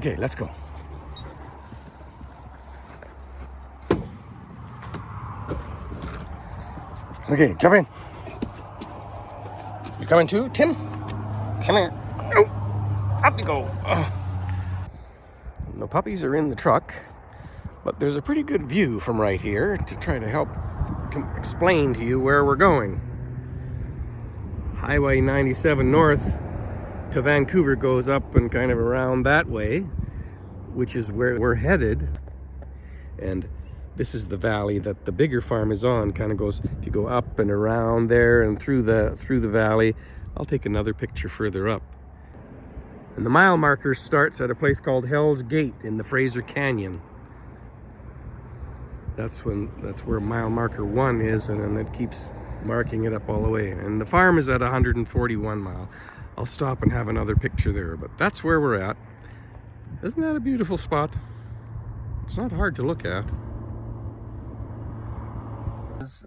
Okay, let's go. Okay, jump in. You coming too, Tim? Come here. Oh, up you go. The puppies are in the truck, but there's a pretty good view from right here to try to help explain to you where we're going. Highway 97 north to Vancouver goes up and kind of around that way, which is where we're headed. And this is the valley that the bigger farm is on. Kind of goes, if you go up and around there and through the valley. I'll take another picture further up. And the mile marker starts at a place called Hell's Gate in the Fraser Canyon. That's where mile marker 1 is, and then it keeps marking it up all the way. And the farm is at 141 mile. I'll stop and have another picture there, but that's where we're at. Isn't that a beautiful spot? It's not hard to look at.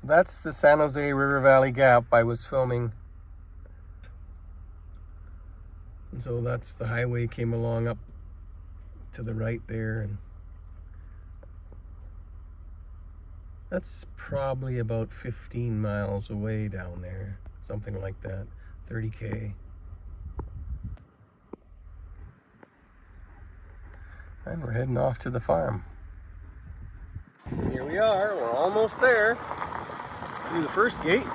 That's the San Jose River Valley Gap I was filming. And so that's the highway came along up to the right there, and that's probably about 15 miles away down there, something like that, 30K. And we're heading off to the farm. Here we are, we're almost there, through the first gate.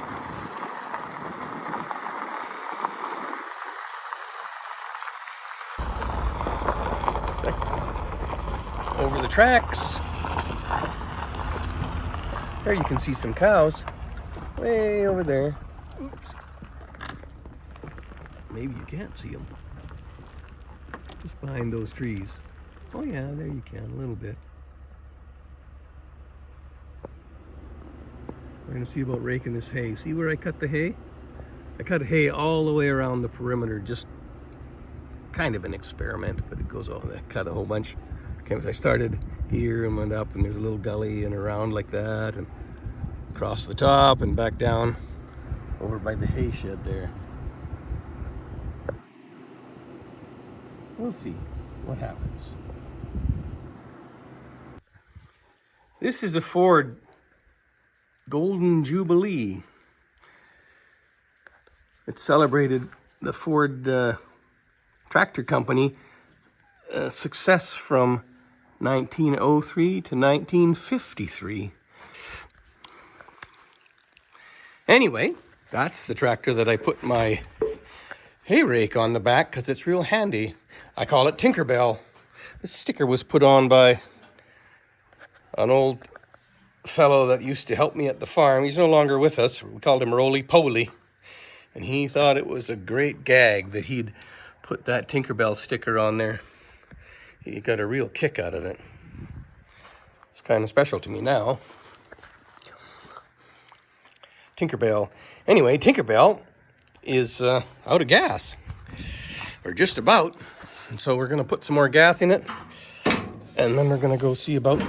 Over the tracks. There you can see some cows, way over there. Oops. Maybe you can't see them. Just behind those trees. Oh yeah, there you can, a little bit. We're gonna see about raking this hay. See where I cut the hay? I cut hay all the way around the perimeter, just kind of an experiment, but it goes all, I cut a whole bunch. I started here and went up, and there's a little gully and around like that, and across the top and back down over by the hay shed there. We'll see what happens. This is a Ford Golden Jubilee. It celebrated the Ford tractor company success from 1903 to 1953. Anyway, that's the tractor that I put my hay rake on the back because it's real handy. I call it Tinkerbell. This sticker was put on by an old fellow that used to help me at the farm. He's no longer with us. We called him Roly-Poly. And he thought it was a great gag that he'd put that Tinkerbell sticker on there. He got a real kick out of it. It's kind of special to me now. Tinkerbell. Anyway, Tinkerbell is out of gas, or just about. And so we're gonna put some more gas in it, and then we're gonna go see about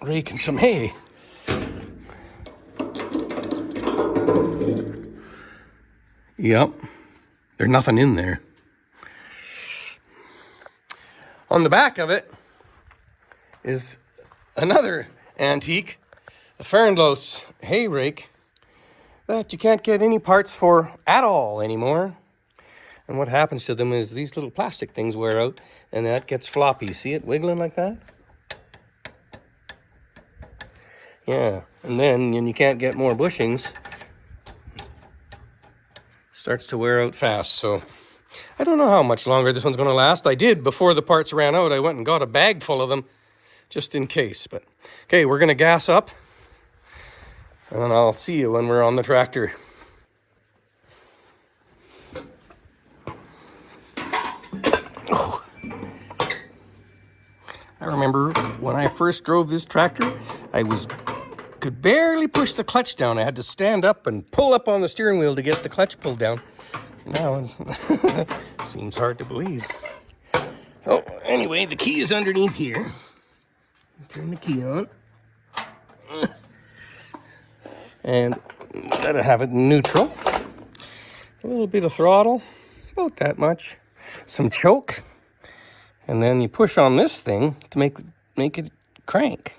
raking some hay. Yep, there's nothing in there. On the back of it is another antique, a Fernlos hay rake that you can't get any parts for at all anymore. And what happens to them is these little plastic things wear out, and that gets floppy. See it wiggling like that? Yeah, and then when you can't get more bushings, it starts to wear out fast. So I don't know how much longer this one's going to last. I did, before the parts ran out, I went and got a bag full of them just in case. But okay, we're going to gas up, and then I'll see you when we're on the tractor. Oh. I remember when I first drove this tractor, I could barely push the clutch down. I had to stand up and pull up on the steering wheel to get the clutch pulled down. Now, seems hard to believe. So anyway, the key is underneath here. Turn the key on. And gotta have it in neutral. A little bit of throttle, about that much. Some choke. And then you push on this thing to make it crank.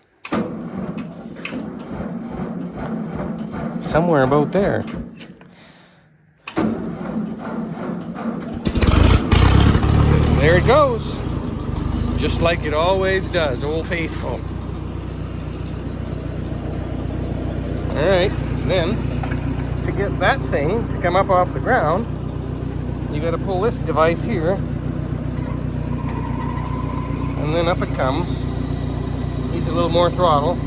Somewhere about there. There it goes. Just like it always does, Old Faithful. All right, then to get that thing to come up off the ground, you got to pull this device here, and then up it comes. Needs a little more throttle.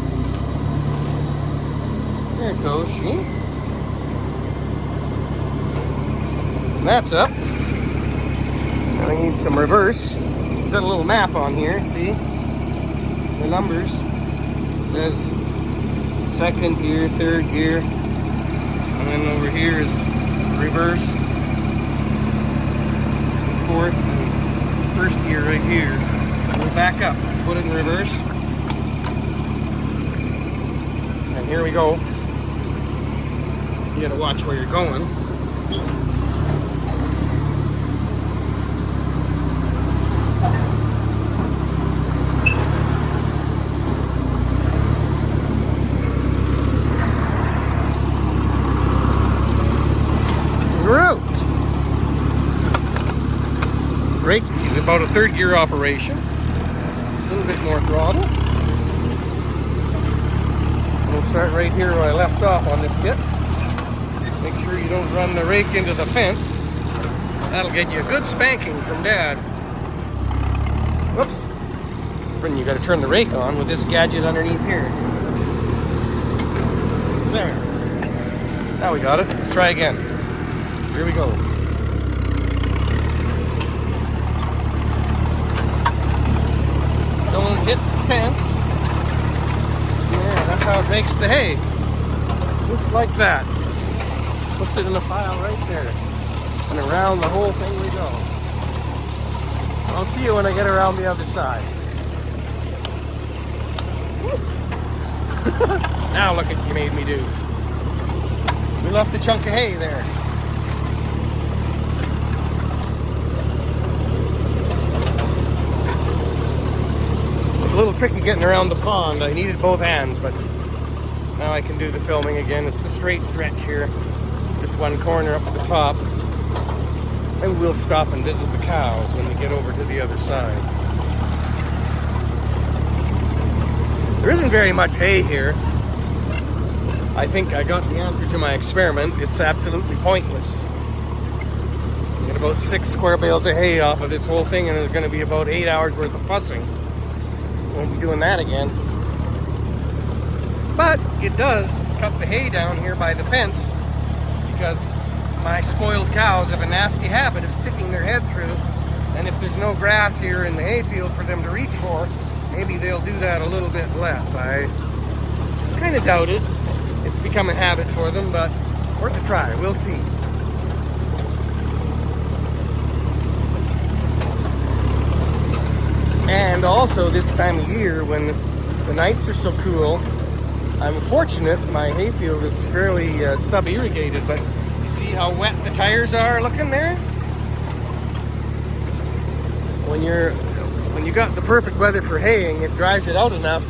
There it goes, see? And that's up. Now I need some reverse. Got a little map on here, see? The numbers. It says second gear, third gear, and then over here is reverse, fourth, and first gear right here. We'll back up, put it in reverse, and here we go. You gotta watch where you're going. Raking is about a third gear operation. A little bit more throttle. We'll start right here where I left off on this bit. Make sure you don't run the rake into the fence. That'll get you a good spanking from Dad. Whoops. Then you got to turn the rake on with this gadget underneath here. There. Now we got it. Let's try again. Here we go. Don't hit the fence. Yeah, that's how it makes the hay. Just like that. Puts it in a pile right there. And around the whole thing we go. I'll see you when I get around the other side. Now look what you made me do. We left a chunk of hay there. It's a little tricky getting around the pond. I needed both hands, but now I can do the filming again. It's a straight stretch here. Just one corner up at the top. And we'll stop and visit the cows when we get over to the other side. There isn't very much hay here. I think I got the answer to my experiment. It's absolutely pointless. Get about 6 square bales of hay off of this whole thing, and it's going to be about 8 hours worth of fussing. Won't be doing that again. But it does cut the hay down here by the fence, because my spoiled cows have a nasty habit of sticking their head through, and if there's no grass here in the hayfield for them to reach for, maybe they'll do that a little bit less. I kind of doubt it. It's become a habit for them, but worth a try. We'll see. And also this time of year, when the nights are so cool, I'm fortunate my hayfield is fairly sub-irrigated, but you see how wet the tires are looking there? When you got the perfect weather for haying, it dries it out enough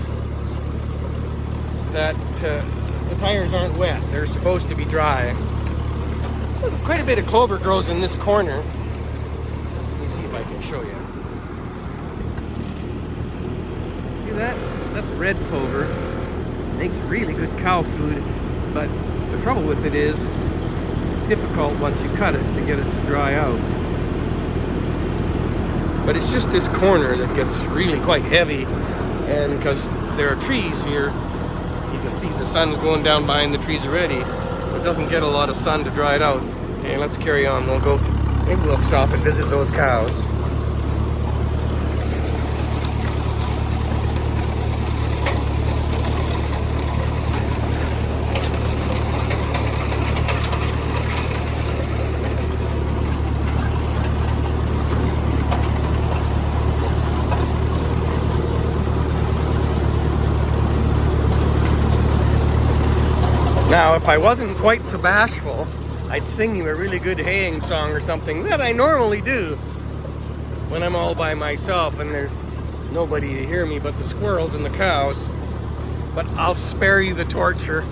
that the tires aren't wet. They're supposed to be dry. Quite a bit of clover grows in this corner. Let me see if I can show you. See that? That's red clover. Makes really good cow food, but the trouble with it is it's difficult once you cut it to get it to dry out. But it's just this corner that gets really quite heavy, and because there are trees here, you can see the sun's going down behind the trees already. It doesn't get a lot of sun to dry it out. Okay, let's carry on. We'll go maybe we'll stop and visit those cows. Now, if I wasn't quite so bashful, I'd sing you a really good haying song or something that I normally do. when I'm all by myself and there's nobody to hear me but the squirrels and the cows. But I'll spare you the torture.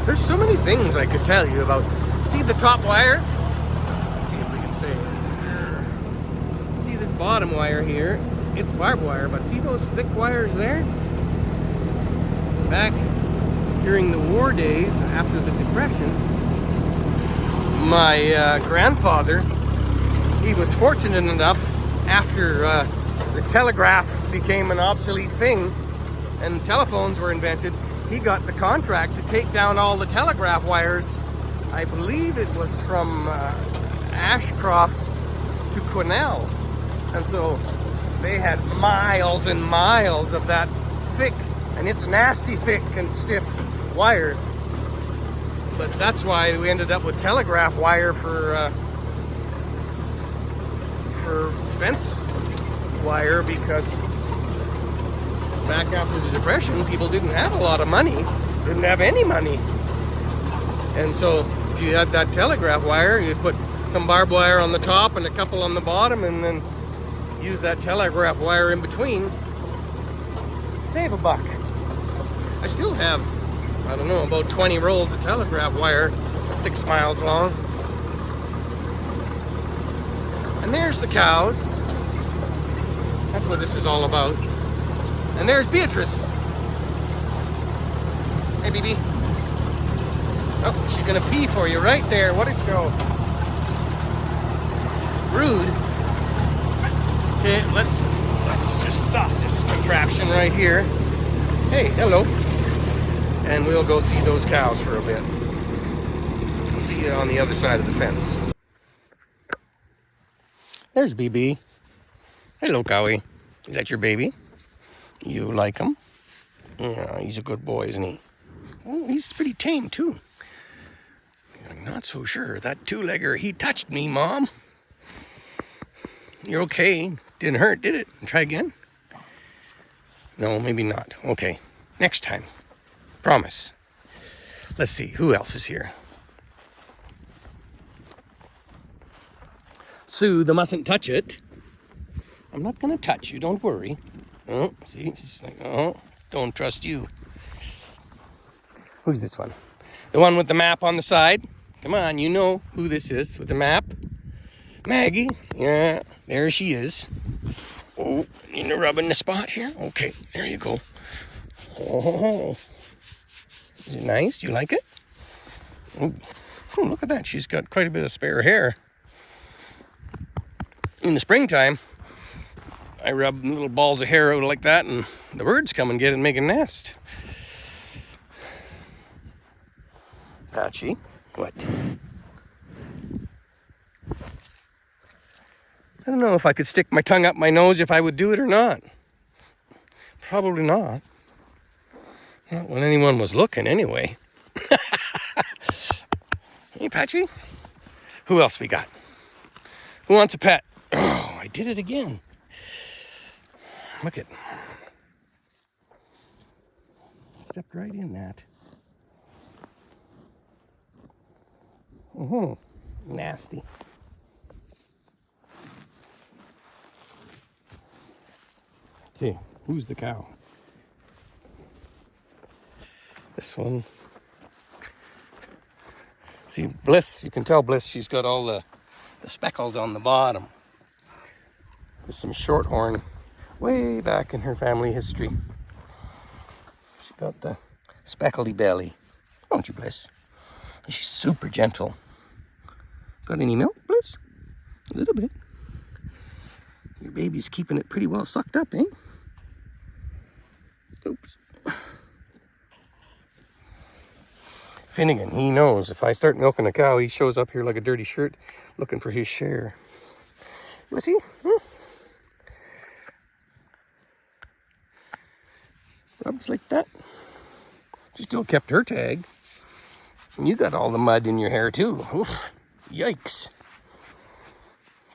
There's so many things I could tell you about. See the top wire? Let's see if we can say it. See this bottom wire here? It's barbed wire, but see those thick wires there? Back during the war days, after the Depression, my grandfather, he was fortunate enough, after the telegraph became an obsolete thing and telephones were invented, he got the contract to take down all the telegraph wires. I believe it was from Ashcroft to Quesnel. And so they had miles and miles of that thick, and it's nasty thick and stiff wire. But that's why we ended up with telegraph wire for fence wire, because back after the Depression, people didn't have a lot of money, didn't have any money. And so if you had that telegraph wire, you'd put some barbed wire on the top and a couple on the bottom, and then use that telegraph wire in between. Save a buck. I still have, I don't know, about 20 rolls of telegraph wire, 6 miles long. And there's the cows. That's what this is all about. And there's Beatrice. Hey, BB. Oh, she's gonna pee for you right there. What a show. Rude. Okay, let's just stop this contraption right here. Hey, hello. And we'll go see those cows for a bit. See you on the other side of the fence. There's BB. Hello, Cowie. Is that your baby? You like him? Yeah, he's a good boy, isn't he? Oh, he's pretty tame, too. I'm not so sure. That two-legger, he touched me, Mom. You're okay. Didn't hurt, did it? Try again? No, maybe not. Okay. Next time. Promise. Let's see. Who else is here? Sue, the mustn't touch it. I'm not going to touch you. Don't worry. Oh, see? She's like, oh, don't trust you. Who's this one? The one with the map on the side? Come on, you know who this is with the map. Maggie. Yeah, there she is. Oh, you know, rubbing the spot here? Okay, there you go. Oh, is it nice? Do you like it? Oh, look at that. She's got quite a bit of spare hair. In the springtime, I rub little balls of hair out like that, and the birds come and get it and make a nest. Patchy, what? I don't know if I could stick my tongue up my nose if I would do it or not. Probably not. Not when anyone was looking, anyway. Hey, Patchy. Who else we got? Who wants a pet? Oh, I did it again. Look at. Stepped right in that. Nasty. See, who's the cow? This one. See, Bliss, you can tell Bliss, she's got all the speckles on the bottom. There's some shorthorn way back in her family history. She got the speckly belly. Don't you, Bliss? She's super gentle. Got any milk, Bliss? A little bit. Your baby's keeping it pretty well sucked up, eh? Oops. Finnegan, he knows if I start milking a cow, he shows up here like a dirty shirt looking for his share. Was he? Rubs like that. She still kept her tag. And you got all the mud in your hair too. Oof. Yikes.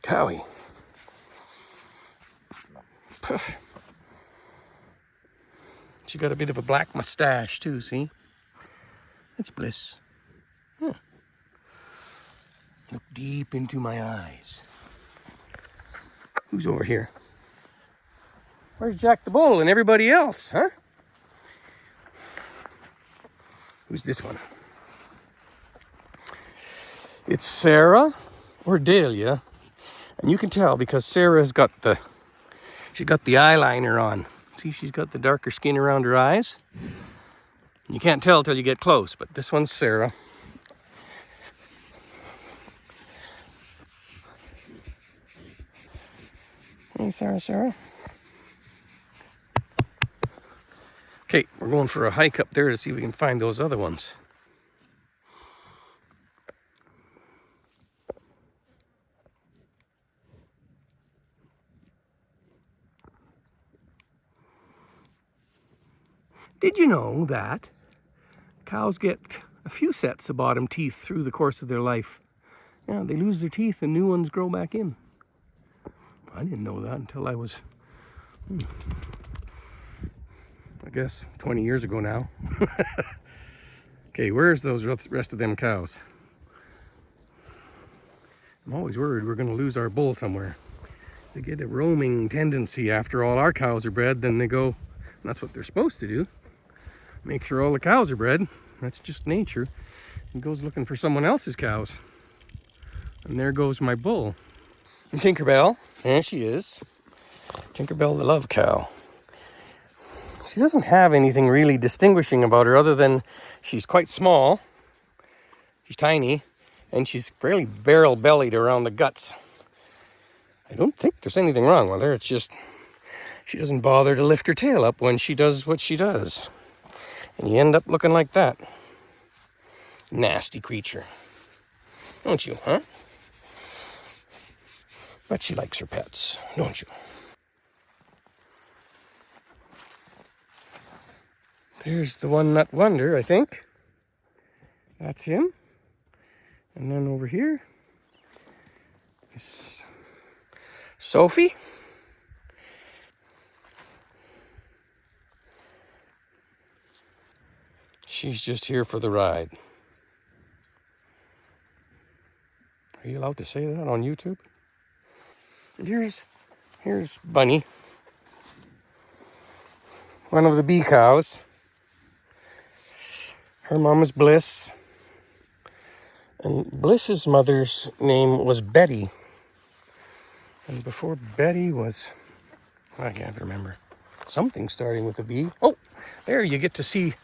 Cowie. Puff. She got a bit of a black mustache too, see? That's Bliss. Huh. Look deep into my eyes. Who's over here? Where's Jack the Bull and everybody else, huh? Who's this one? It's Sarah or Dahlia. And you can tell because Sarah's got the eyeliner on. See, she's got the darker skin around her eyes. You can't tell till you get close, but this one's Sarah. Hey, Sarah. Okay, we're going for a hike up there to see if we can find those other ones. Did you know that cows get a few sets of bottom teeth through the course of their life? Yeah, they lose their teeth and new ones grow back in. I didn't know that until I was, I guess, 20 years ago now. Okay, where's those rest of them cows? I'm always worried we're going to lose our bull somewhere. They get a roaming tendency after all our cows are bred, then they go, and that's what they're supposed to do. Make sure all the cows are bred. That's just nature. He goes looking for someone else's cows. And there goes my bull. And Tinkerbell, there she is. Tinkerbell the love cow. She doesn't have anything really distinguishing about her other than she's quite small. She's tiny. And she's fairly barrel-bellied around the guts. I don't think there's anything wrong with her. It's just she doesn't bother to lift her tail up when she does what she does. And you end up looking like that. Nasty creature. Don't you, huh? But she likes her pets, don't you? There's the one nut wonder, I think. That's him. And then over here is Sophie. She's just here for the ride. Are you allowed to say that on YouTube? And here's Bunny, one of the bee cows. Her mom is Bliss. And Bliss's mother's name was Betty. And before Betty was, I can't remember, something starting with a B. Oh, there you get to see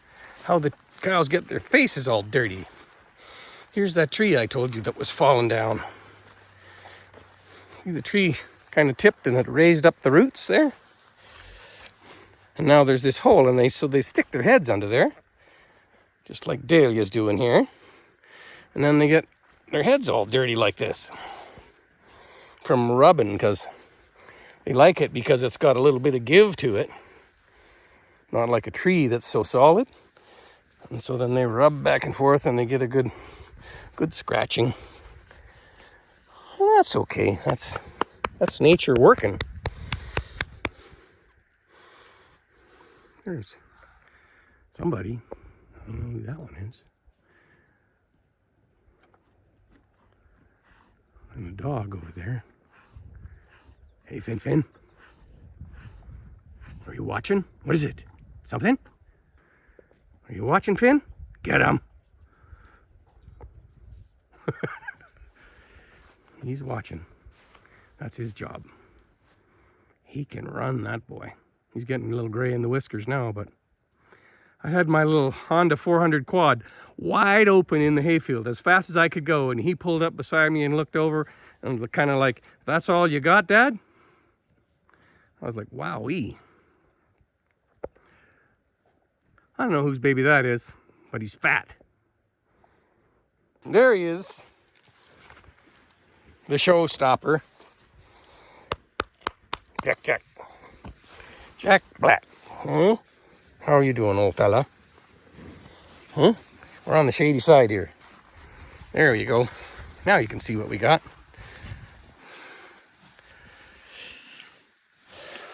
how the cows get their faces all dirty. Here's that tree I told you that was falling down. See, the tree kind of tipped and it raised up the roots there. And now there's this hole, and so they stick their heads under there, just like Dahlia's doing here. And then they get their heads all dirty like this from rubbing, because they like it because it's got a little bit of give to it. Not like a tree that's so solid. And so then they rub back and forth and they get a good scratching. Well, that's okay. That's nature working. There's somebody. I don't know who that one is. And a dog over there. Hey, Fin. Are you watching? What is it? Something? Are you watching, Finn? Get him. He's watching. That's his job. He can run, that boy. He's getting a little gray in the whiskers now, but I had my little Honda 400 quad wide open in the hayfield as fast as I could go, and he pulled up beside me and looked over and was kind of like, "That's all you got, Dad?" I was like, wowee. I don't know whose baby that is, but he's fat. There he is. The showstopper. Jack. Jack Black. Hmm? How are you doing, old fella? Hmm? We're on the shady side here. There you go. Now you can see what we got.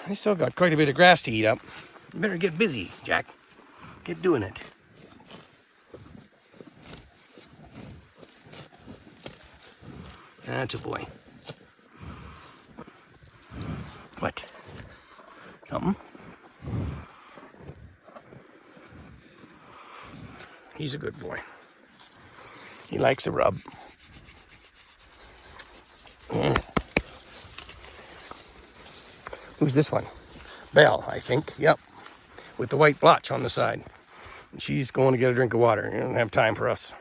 I still got quite a bit of grass to eat up. You better get busy, Jack. Get doing it. That's a boy. What? Something? He's a good boy. He likes a rub. Who's this one? Belle, I think. Yep. With the white blotch on the side. She's going to get a drink of water. You don't have time for us.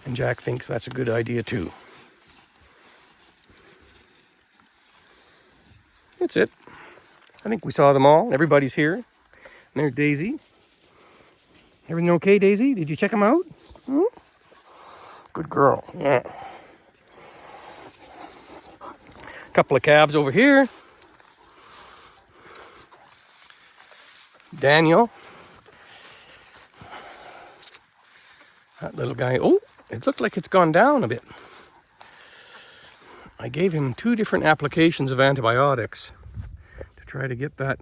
And Jack thinks that's a good idea too. That's it. I think we saw them all. Everybody's here. And there's Daisy. Everything okay, Daisy? Did you check them out? Hmm? Good girl. Yeah. Couple of calves over here. Daniel. That little guy. Oh, it looked like it's gone down a bit. I gave him 2 different applications of antibiotics to try to get that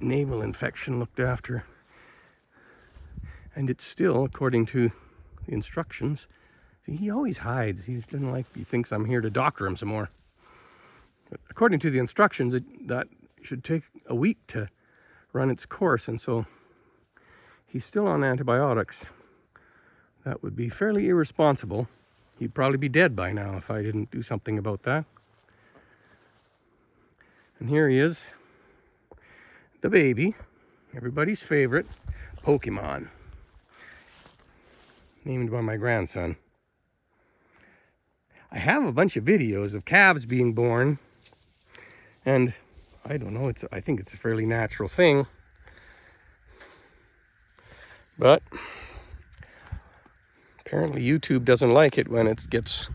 navel infection looked after. And it's still, according to the instructions, see, he always hides. He thinks I'm here to doctor him some more. But according to the instructions, that should take a week to run its course, and so he's still on antibiotics. That would be fairly irresponsible. He'd probably be dead by now if I didn't do something about that. And here he is, the baby, everybody's favorite, Pokemon, named by my grandson. I have a bunch of videos of calves being born, and I don't know, I think it's a fairly natural thing. But apparently YouTube doesn't like it when it gets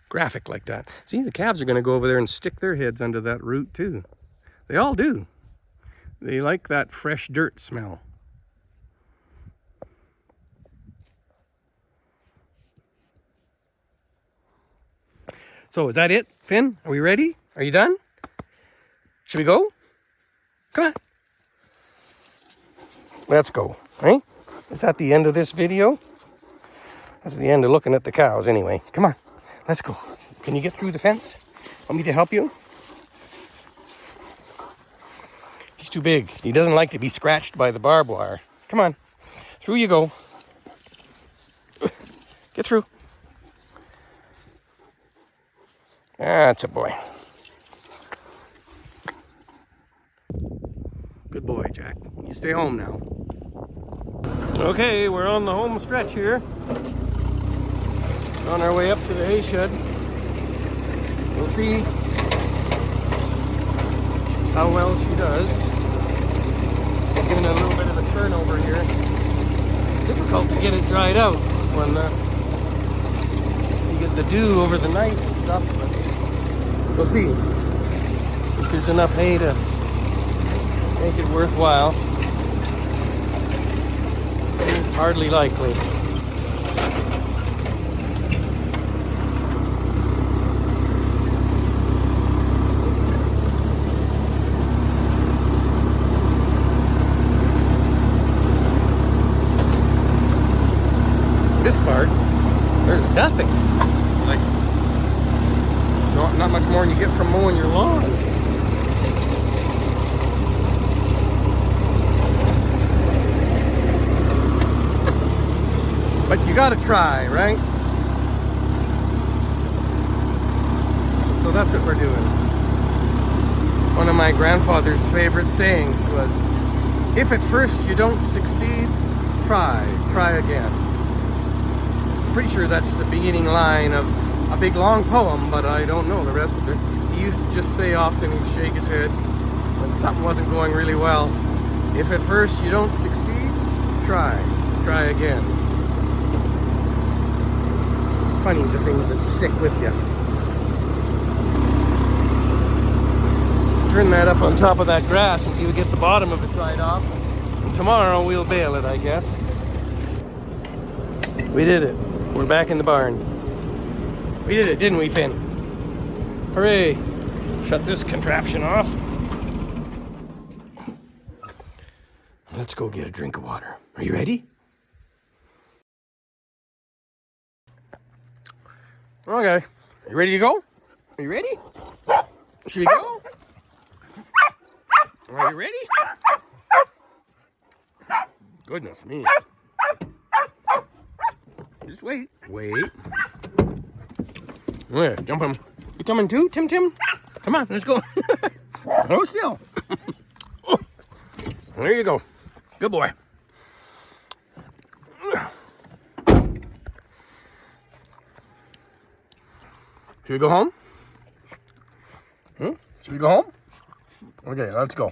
graphic like that. See, the calves are going to go over there and stick their heads under that root too. They all do. They like that fresh dirt smell. So is that it, Finn? Are we ready? Are you done? Should we go? Come on. Let's go, right? Is that the end of this video? That's the end of looking at the cows anyway. Come on, let's go. Can you get through the fence? Want me to help you? He's too big. He doesn't like to be scratched by the barbed wire. Come on, through you go. Get through. That's a boy. Good boy, Jack. You stay home now. Okay, we're on the home stretch here. On our way up to the hay shed. We'll see how well she does. We're giving it a little bit of a turnover here. Difficult to get it dried out when you get the dew over the night and stuff, but we'll see if there's enough hay to make it worthwhile. It's hardly likely. This part, there's nothing. Like, not much more than you get from mowing your lawn. But you gotta try, right? So that's what we're doing. One of my grandfather's favorite sayings was, if at first you don't succeed, try again. Pretty sure that's the beginning line of a big long poem, but I don't know the rest of it. He used to just say often, he'd shake his head when something wasn't going really well. If at first you don't succeed, try again. Funny, the things that stick with you. Turn that up on top of that grass and see if we get the bottom of it dried off. And tomorrow we'll bale it, I guess. We did it. We're back in the barn. We did it, didn't we, Finn? Hooray! Shut this contraption off. Let's go get a drink of water. Are you ready? Okay. You ready to go? Are you ready? Should we go? Are you ready? Goodness me. Just wait. Wait. Yeah, jump him. You coming too, Tim Tim? Come on, let's go. Hold still. There you go. Good boy. Should we go home? Should we go home? Okay, let's go.